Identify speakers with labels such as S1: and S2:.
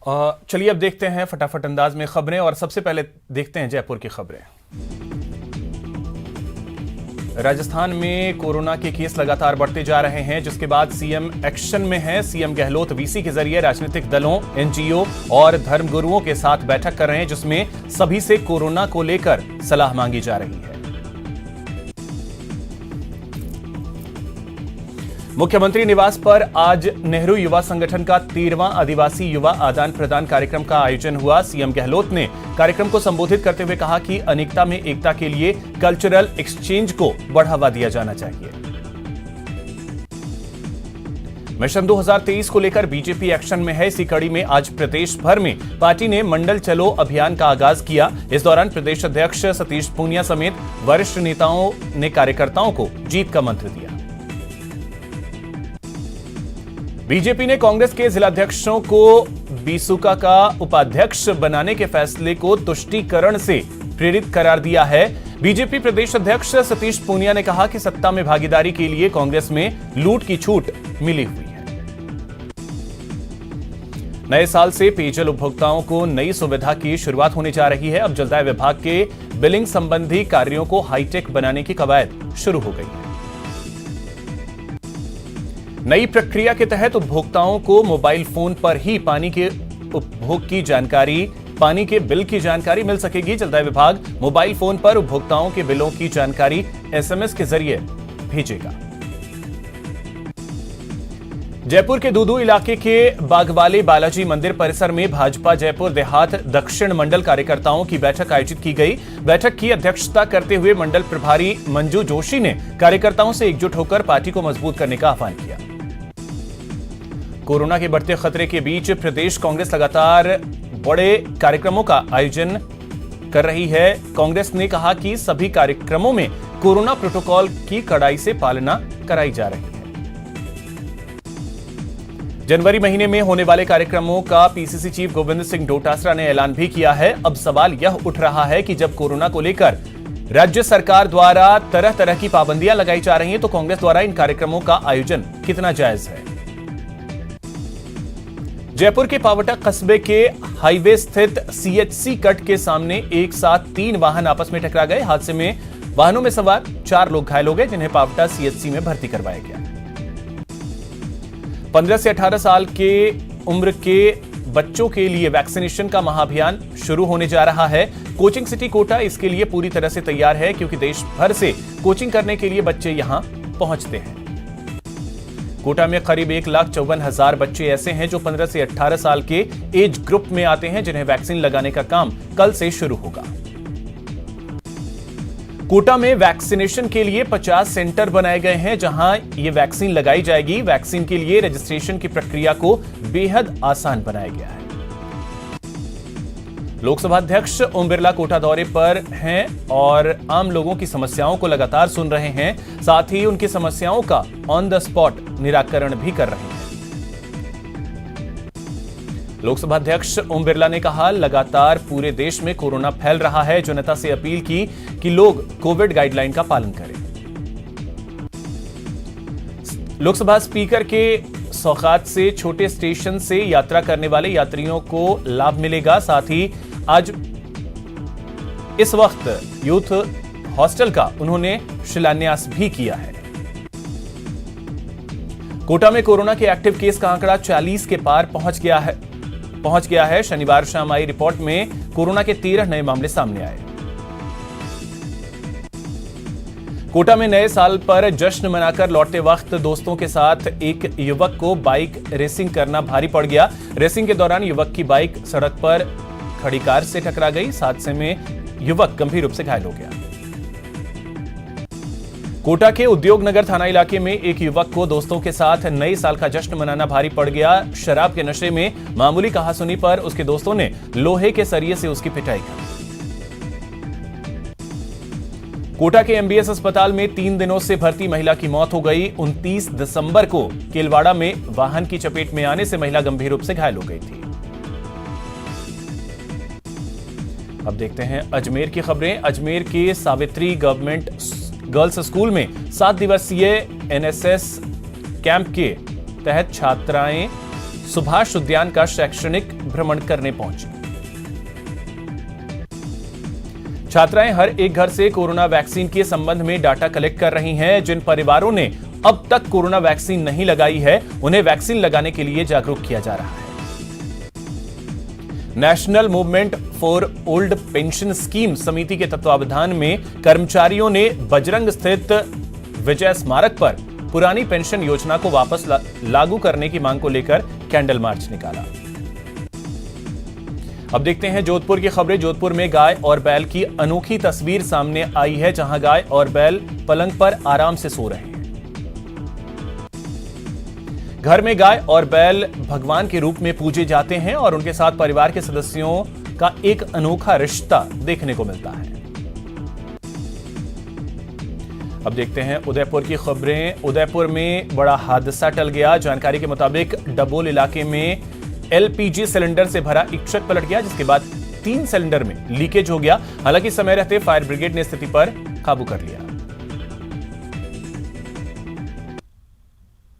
S1: चलिए अब देखते हैं फटाफट अंदाज में खबरें और सबसे पहले देखते हैं जयपुर की खबरें। राजस्थान में कोरोना के केस लगातार बढ़ते जा रहे हैं, जिसके बाद सीएम एक्शन में है। सीएम गहलोत वीसी के जरिए राजनीतिक दलों, एनजीओ और धर्मगुरुओं के साथ बैठक कर रहे हैं, जिसमें सभी से कोरोना को लेकर सलाह मांगी जा रही है। मुख्यमंत्री निवास पर आज नेहरू युवा संगठन का 13वां आदिवासी युवा आदान प्रदान कार्यक्रम का आयोजन हुआ। सीएम गहलोत ने कार्यक्रम को संबोधित करते हुए कहा कि अनेकता में एकता के लिए कल्चरल एक्सचेंज को बढ़ावा दिया जाना चाहिए। मिशन 2023 को लेकर बीजेपी एक्शन में है। इसी कड़ी में आज प्रदेश भर में पार्टी ने मंडल चलो अभियान का आगाज किया। इस दौरान प्रदेश अध्यक्ष सतीश पूनिया समेत वरिष्ठ नेताओं ने कार्यकर्ताओं को जीत का मंत्र दिया। बीजेपी ने कांग्रेस के जिलाध्यक्षों को बीसुका का उपाध्यक्ष बनाने के फैसले को तुष्टीकरण से प्रेरित करार दिया है। बीजेपी प्रदेश अध्यक्ष सतीश पूनिया ने कहा कि सत्ता में भागीदारी के लिए कांग्रेस में लूट की छूट मिली हुई है। नए साल से पेयजल उपभोक्ताओं को नई सुविधा की शुरुआत होने जा रही है। अब जलदाय विभाग के बिलिंग संबंधी कार्यों को हाईटेक बनाने की कवायद शुरू हो गई है। नई प्रक्रिया के तहत उपभोक्ताओं को मोबाइल फोन पर ही पानी के उपभोग की जानकारी, पानी के बिल की जानकारी मिल सकेगी। जलदाय विभाग मोबाइल फोन पर उपभोक्ताओं के बिलों की जानकारी एसएमएस के जरिए भेजेगा। जयपुर के दूदू इलाके के बागवाले बालाजी मंदिर परिसर में भाजपा जयपुर देहात दक्षिण मंडल कार्यकर्ताओं की बैठक आयोजित की गई। बैठक की अध्यक्षता करते हुए मंडल प्रभारी मंजू जोशी ने कार्यकर्ताओं से एकजुट होकर पार्टी को मजबूत करने का आह्वान किया। कोरोना के बढ़ते खतरे के बीच प्रदेश कांग्रेस लगातार बड़े कार्यक्रमों का आयोजन कर रही है। कांग्रेस ने कहा कि सभी कार्यक्रमों में कोरोना प्रोटोकॉल की कड़ाई से पालना कराई जा रही है। जनवरी महीने में होने वाले कार्यक्रमों का पीसीसी चीफ गोविंद सिंह डोटासरा ने ऐलान भी किया है। अब सवाल यह उठ रहा है कि जब कोरोना को लेकर राज्य सरकार द्वारा तरह तरह की पाबंदियां लगाई जा रही हैं, तो कांग्रेस द्वारा इन कार्यक्रमों का आयोजन कितना जायज है। जयपुर के पावटा कस्बे के हाईवे स्थित सीएचसी कट के सामने एक साथ 3 वाहन आपस में टकरा गए। हादसे में वाहनों में सवार 4 लोग घायल हो गए, जिन्हें पावटा सीएचसी में भर्ती करवाया गया। 15 से 18 साल के उम्र के बच्चों के लिए वैक्सीनेशन का महाअभियान शुरू होने जा रहा है। कोचिंग सिटी कोटा इसके लिए पूरी तरह से तैयार है, क्योंकि देश भर से कोचिंग करने के लिए बच्चे यहां पहुंचते हैं। कोटा में करीब 1,54,000 बच्चे ऐसे हैं जो 15 से 18 साल के एज ग्रुप में आते हैं, जिन्हें वैक्सीन लगाने का काम कल से शुरू होगा। कोटा में वैक्सीनेशन के लिए 50 सेंटर बनाए गए हैं, जहां ये वैक्सीन लगाई जाएगी। वैक्सीन के लिए रजिस्ट्रेशन की प्रक्रिया को बेहद आसान बनाया गया है। लोकसभा अध्यक्ष ओम बिरला कोटा दौरे पर हैं और आम लोगों की समस्याओं को लगातार सुन रहे हैं। साथ ही उनकी समस्याओं का ऑन द स्पॉट निराकरण भी कर रहे हैं। लोकसभा अध्यक्ष ओम बिरला ने कहा, लगातार पूरे देश में कोरोना फैल रहा है। जनता से अपील की कि लोग कोविड गाइडलाइन का पालन करें। लोकसभा स्पीकर के सौगात से छोटे स्टेशन से यात्रा करने वाले यात्रियों को लाभ मिलेगा। साथ ही आज इस वक्त यूथ हॉस्टल का उन्होंने शिलान्यास भी किया है। कोटा में कोरोना के एक्टिव केस का आंकड़ा 40 के पार पहुंच गया है। शनिवार शाम आई रिपोर्ट में कोरोना के 13 नए मामले सामने आए। कोटा में नए साल पर जश्न मनाकर लौटते वक्त दोस्तों के साथ एक युवक को बाइक रेसिंग करना भारी पड़ गया। रेसिंग के दौरान युवक की बाइक सड़क पर खड़ी कार से टकरा गई। इस हादसे में युवक गंभीर रूप से घायल हो गया। कोटा के उद्योग नगर थाना इलाके में एक युवक को दोस्तों के साथ नए साल का जश्न मनाना भारी पड़ गया। शराब के नशे में मामूली कहासुनी पर उसके दोस्तों ने लोहे के सरिये से उसकी पिटाई की। कोटा के एमबीएस अस्पताल में 3 दिनों से भर्ती महिला की मौत हो गई। 29 दिसंबर को केलवाड़ा में वाहन की चपेट में आने से महिला गंभीर रूप से घायल हो गई थी। अब देखते हैं अजमेर की खबरें। अजमेर के सावित्री गवर्नमेंट गर्ल्स स्कूल में 7 दिवसीय एनएसएस कैंप के तहत छात्राएं सुभाष उद्यान का शैक्षणिक भ्रमण करने पहुंची। छात्राएं हर एक घर से कोरोना वैक्सीन के संबंध में डाटा कलेक्ट कर रही हैं। जिन परिवारों ने अब तक कोरोना वैक्सीन नहीं लगाई है, उन्हें वैक्सीन लगाने के लिए जागरूक किया जा रहा है। National movement for old pension scheme समिति के तत्वावधान में कर्मचारियों ने बजरंग स्थित विजय स्मारक पर पुरानी पेंशन योजना को वापस लागू करने की मांग को लेकर कैंडल मार्च निकाला। अब देखते हैं जोधपुर की खबरें। जोधपुर में गाय और बैल की अनोखी तस्वीर सामने आई है, जहां गाय और बैल पलंग पर आराम से सो रहे हैं। घर में गाय और बैल भगवान के रूप में पूजे जाते हैं और उनके साथ परिवार के सदस्यों का एक अनोखा रिश्ता देखने को मिलता है। अब देखते हैं उदयपुर की खबरें। उदयपुर में बड़ा हादसा टल गया। जानकारी के मुताबिक डबोल इलाके में एलपीजी सिलेंडर से भरा एक ट्रक पलट गया, जिसके बाद 3 सिलेंडर में लीकेज हो गया। हालांकि समय रहते फायर ब्रिगेड ने स्थिति पर काबू कर लिया।